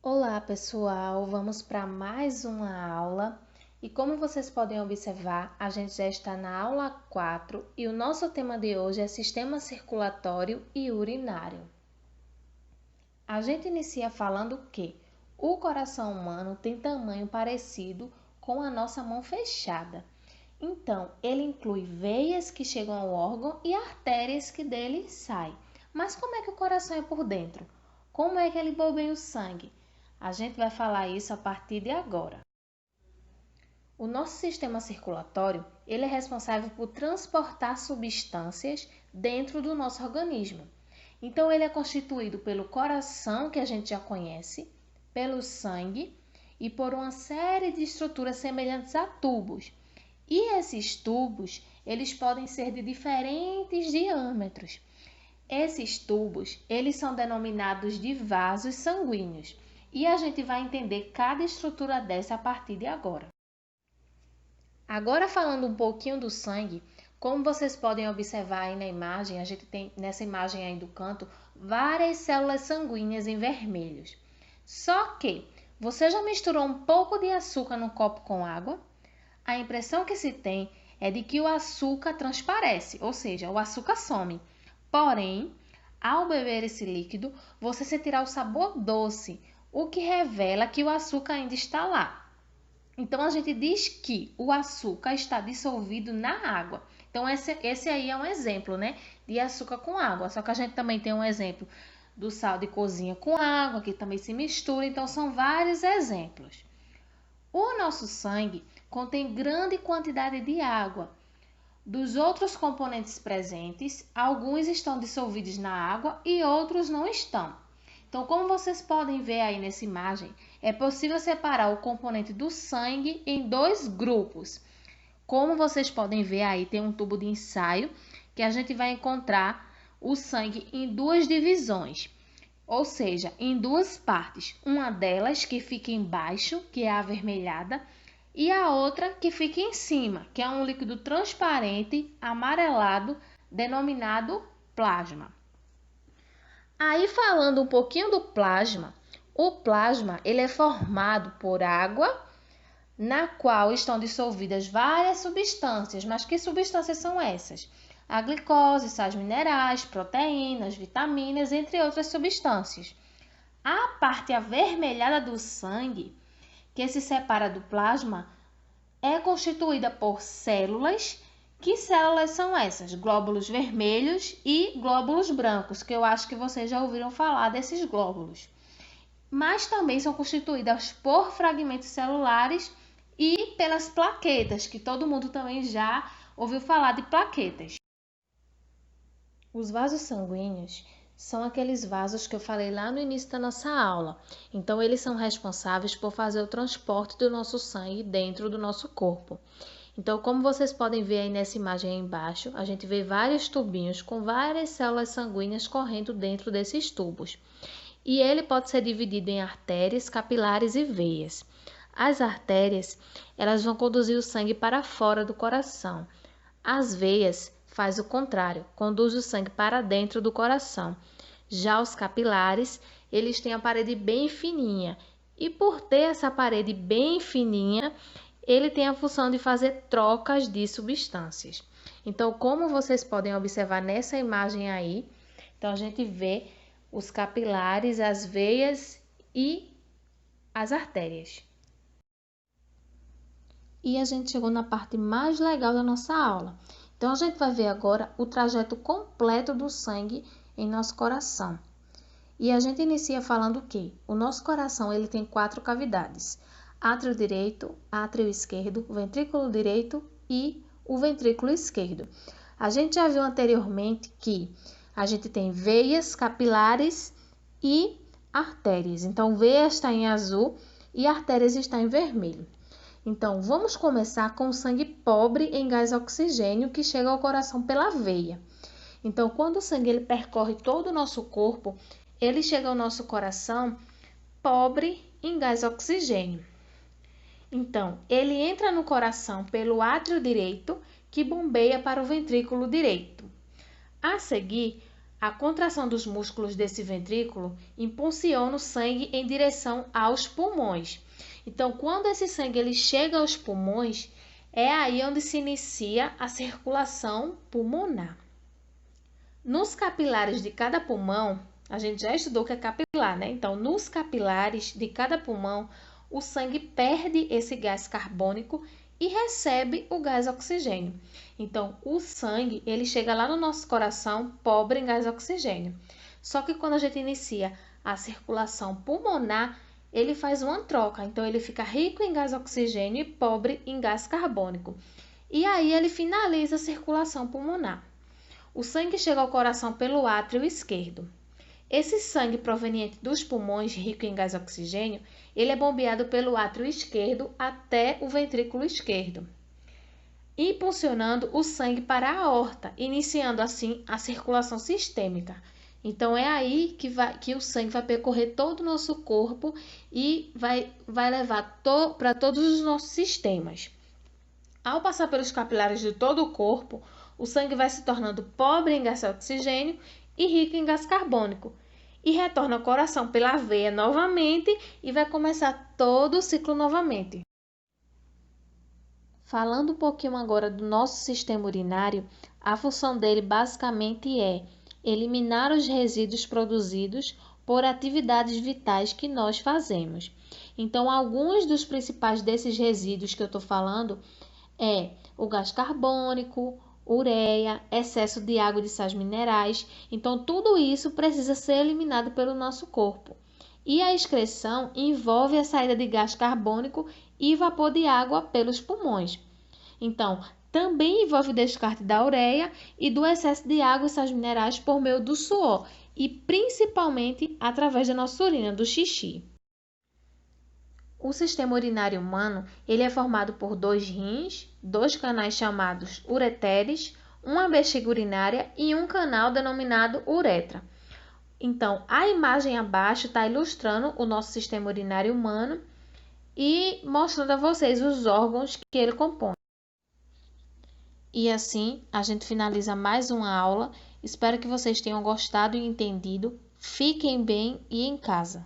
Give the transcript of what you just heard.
Olá, pessoal! Vamos para mais uma aula e como vocês podem observar, a gente já está na aula 4 e o nosso tema de hoje é sistema circulatório e urinário. A gente inicia falando que o coração humano tem tamanho parecido com a nossa mão fechada. Então, ele inclui veias que chegam ao órgão e artérias que dele saem. Mas como é que o coração é por dentro? Como é que ele bombeia o sangue? A gente vai falar isso a partir de agora. O nosso sistema circulatório, ele é responsável por transportar substâncias dentro do nosso organismo. Então, ele é constituído pelo coração, que a gente já conhece, pelo sangue e por uma série de estruturas semelhantes a tubos. E esses tubos, eles podem ser de diferentes diâmetros. Esses tubos, eles são denominados de vasos sanguíneos. E a gente vai entender cada estrutura dessa a partir de agora. Agora falando um pouquinho do sangue, como vocês podem observar aí na imagem, a gente tem nessa imagem aí do canto várias células sanguíneas em vermelhos. Só que você já misturou um pouco de açúcar no copo com água? A impressão que se tem é de que o açúcar transparece, ou seja, o açúcar some. Porém, ao beber esse líquido, você sentirá o sabor doce, o que revela que o açúcar ainda está lá. Então, a gente diz que o açúcar está dissolvido na água. Então, esse aí é um exemplo, né, de açúcar com água. Só que a gente também tem um exemplo do sal de cozinha com água, que também se mistura. Então, são vários exemplos. O nosso sangue contém grande quantidade de água. Dos outros componentes presentes, alguns estão dissolvidos na água e outros não estão. Então, como vocês podem ver aí nessa imagem, é possível separar o componente do sangue em dois grupos. Como vocês podem ver aí, tem um tubo de ensaio que a gente vai encontrar o sangue em duas divisões, ou seja, em duas partes. Uma delas que fica embaixo, que é a avermelhada, e a outra que fica em cima, que é um líquido transparente amarelado denominado plasma. Aí falando um pouquinho do plasma, o plasma ele é formado por água na qual estão dissolvidas várias substâncias, mas que substâncias são essas? A glicose, sais minerais, proteínas, vitaminas, entre outras substâncias. A parte avermelhada do sangue, que se separa do plasma, é constituída por células. Que células são essas? Glóbulos vermelhos e glóbulos brancos, que eu acho que vocês já ouviram falar desses glóbulos. Mas também são constituídas por fragmentos celulares e pelas plaquetas, que todo mundo também já ouviu falar de plaquetas. Os vasos sanguíneos são aqueles vasos que eu falei lá no início da nossa aula. Então, eles são responsáveis por fazer o transporte do nosso sangue dentro do nosso corpo. Então, como vocês podem ver aí nessa imagem aí embaixo, a gente vê vários tubinhos com várias células sanguíneas correndo dentro desses tubos. E ele pode ser dividido em artérias, capilares e veias. As artérias, elas vão conduzir o sangue para fora do coração. As veias faz o contrário, conduz o sangue para dentro do coração. Já os capilares, eles têm a parede bem fininha. E por ter essa parede bem fininha, ele tem a função de fazer trocas de substâncias. Então, como vocês podem observar nessa imagem aí, então a gente vê os capilares, as veias e as artérias. E a gente chegou na parte mais legal da nossa aula. Então, a gente vai ver agora o trajeto completo do sangue em nosso coração. E a gente inicia falando que o nosso coração ele tem 4 cavidades: átrio direito, átrio esquerdo, ventrículo direito e o ventrículo esquerdo. A gente já viu anteriormente que a gente tem veias, capilares e artérias. Então, veias está em azul e artérias está em vermelho. Então, vamos começar com o sangue pobre em gás oxigênio que chega ao coração pela veia. Então, quando o sangue ele percorre todo o nosso corpo, ele chega ao nosso coração pobre em gás oxigênio. Então, ele entra no coração pelo átrio direito, que bombeia para o ventrículo direito. A seguir, A contração dos músculos desse ventrículo impulsiona o sangue em direção aos pulmões. Então, quando esse sangue ele chega aos pulmões, é aí onde se inicia a circulação pulmonar. Nos capilares de cada pulmão, a gente já estudou que é capilar, né? Então, nos capilares de cada pulmão, o sangue perde esse gás carbônico e recebe o gás oxigênio. Então, o sangue, ele chega lá no nosso coração pobre em gás oxigênio. Só que quando a gente inicia a circulação pulmonar, ele faz uma troca. Então, ele fica rico em gás oxigênio e pobre em gás carbônico. E aí, ele finaliza a circulação pulmonar. O sangue chega ao coração pelo átrio esquerdo. Esse sangue proveniente dos pulmões, rico em gás oxigênio, ele é bombeado pelo átrio esquerdo até o ventrículo esquerdo, impulsionando o sangue para a aorta, iniciando assim a circulação sistêmica. Então é aí que o sangue vai percorrer todo o nosso corpo e vai levar para todos os nossos sistemas. Ao passar pelos capilares de todo o corpo, o sangue vai se tornando pobre em gás oxigênio e rico em gás carbônico, e retorna ao coração pela veia novamente e vai começar todo o ciclo novamente. Falando um pouquinho agora do nosso sistema urinário, a função dele basicamente é eliminar os resíduos produzidos por atividades vitais que nós fazemos. Então, alguns dos principais desses resíduos que eu estou falando é o gás carbônico, ureia, excesso de água e de sais minerais. Então, tudo isso precisa ser eliminado pelo nosso corpo. E a excreção envolve a saída de gás carbônico e vapor de água pelos pulmões. Então, também envolve o descarte da ureia e do excesso de água e sais minerais por meio do suor e principalmente através da nossa urina, do xixi. O sistema urinário humano ele é formado por 2 rins, 2 canais chamados ureteres, uma bexiga urinária e um canal denominado uretra. Então, a imagem abaixo está ilustrando o nosso sistema urinário humano e mostrando a vocês os órgãos que ele compõe. E assim, a gente finaliza mais uma aula. Espero que vocês tenham gostado e entendido. Fiquem bem e em casa.